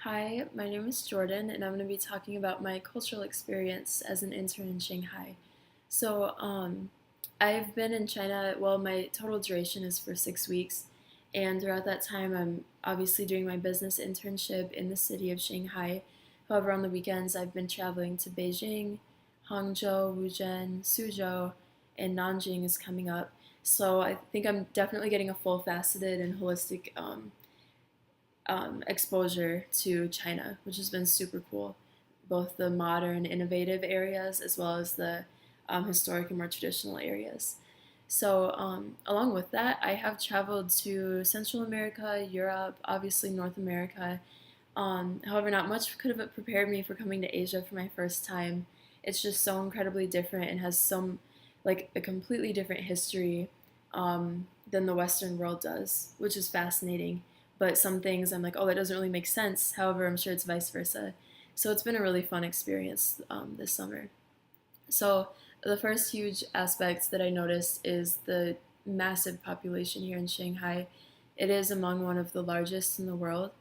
Hi, my name is Jordan, and I'm going to be talking about my cultural experience as an intern in Shanghai. I've been in China, well, my total duration is for 6 weeks, and throughout that time, I'm obviously doing my business internship in the city of Shanghai. However, on the weekends, I've been traveling to Beijing, Hangzhou, Wuzhen, Suzhou, and Nanjing is coming up. So I think I'm definitely getting a full faceted and holistic exposure to China, which has been super cool. Both the modern, innovative areas as well as the historic and more traditional areas. Along with that, I have traveled to Central America, Europe, obviously North America. However, not much could have prepared me for coming to Asia for my first time. It's just so incredibly different and has like a completely different history than the Western world does, which is fascinating. But some things I'm like, oh, that doesn't really make sense. However, I'm sure it's vice versa. So it's been a really fun experience this summer. So the first huge aspect that I noticed is the massive population here in Shanghai. It is among one of the largest in the world.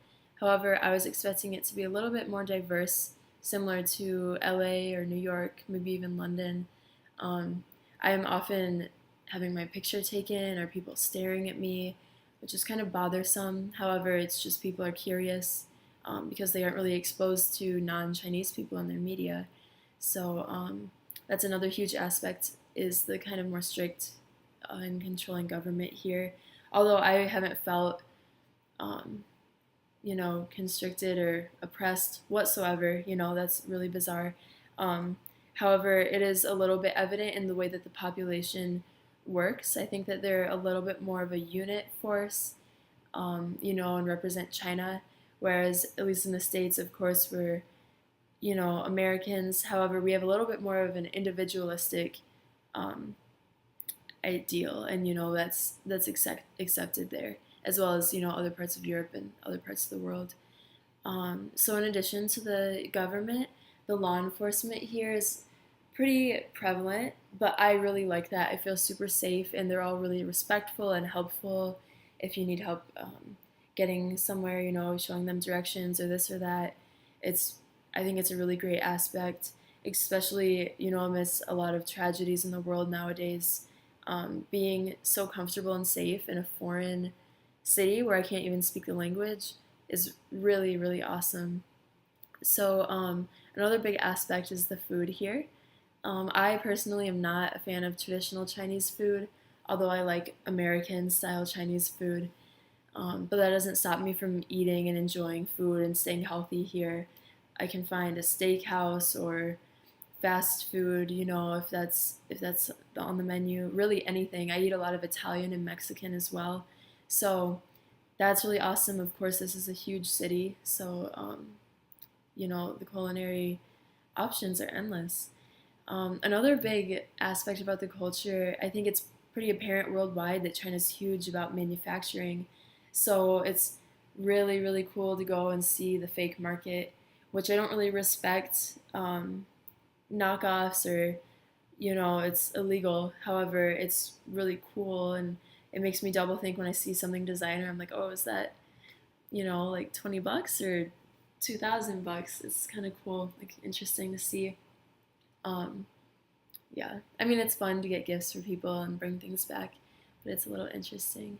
However, I was expecting it to be a little bit more diverse, similar to LA or New York, maybe even London. Um, I am often having my picture taken or people staring at me, which is kind of bothersome. However, it's just people are curious because they aren't really exposed to non-Chinese people in their media. So that's another huge aspect is the kind of more strict and controlling government here. Although I haven't felt, um, constricted or oppressed whatsoever. That's really bizarre. Um, However, it is a little bit evident in the way that the population works. I think that they're a little bit more of a unit force, and represent China, whereas at least in the States, of course, we're, Americans. However, we have a little bit more of an individualistic um, ideal, and that's accepted there, as well as other parts of Europe and other parts of the world. So in addition to the government, the law enforcement here is pretty prevalent, but I really like that. I feel super safe, and they're all really respectful and helpful. If you need help getting somewhere, showing them directions or this or that, it's I think it's a really great aspect, especially amidst a lot of tragedies in the world nowadays. Being so comfortable and safe in a foreign city where I can't even speak the language is really, really awesome. Another big aspect is the food here. I personally am not a fan of traditional Chinese food, although I like American style Chinese food. But that doesn't stop me from eating and enjoying food and staying healthy here. I can find a steakhouse or fast food, if that's on the menu. Really anything. I eat a lot of Italian and Mexican as well, so that's really awesome. Of course, this is a huge city, so the culinary options are endless. Another big aspect about the culture, I think it's pretty apparent worldwide that China's huge about manufacturing. So it's really, really cool to go and see the fake market, which I don't really respect. Knockoffs or, it's illegal. However, it's really cool, and it makes me double think when I see something designer. I'm like, oh, is that, like $20 or $2,000? It's kind of cool, like interesting to see. Um, yeah, I mean, it's fun to get gifts for people and bring things back, but it's a little interesting.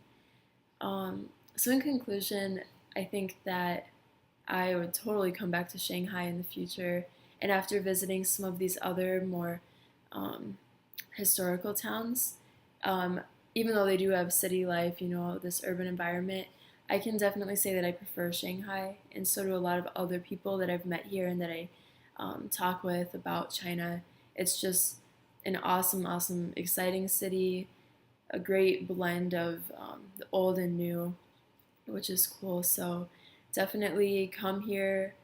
So in conclusion, I think that I would totally come back to Shanghai in the future. And after visiting some of these other more um, historical towns, um, even though they do have city life, this urban environment, I can definitely say that I prefer Shanghai, and so do a lot of other people that I've met here and that I talk with about China. It's just an awesome, awesome, exciting city, a great blend of the old and new, which is cool. So definitely come here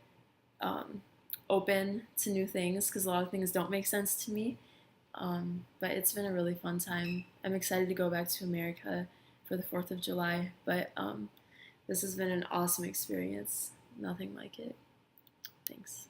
um, open to new things because a lot of things don't make sense to me. But it's been a really fun time. I'm excited to go back to America for the 4th of July, but this has been an awesome experience. Nothing like it. Thanks.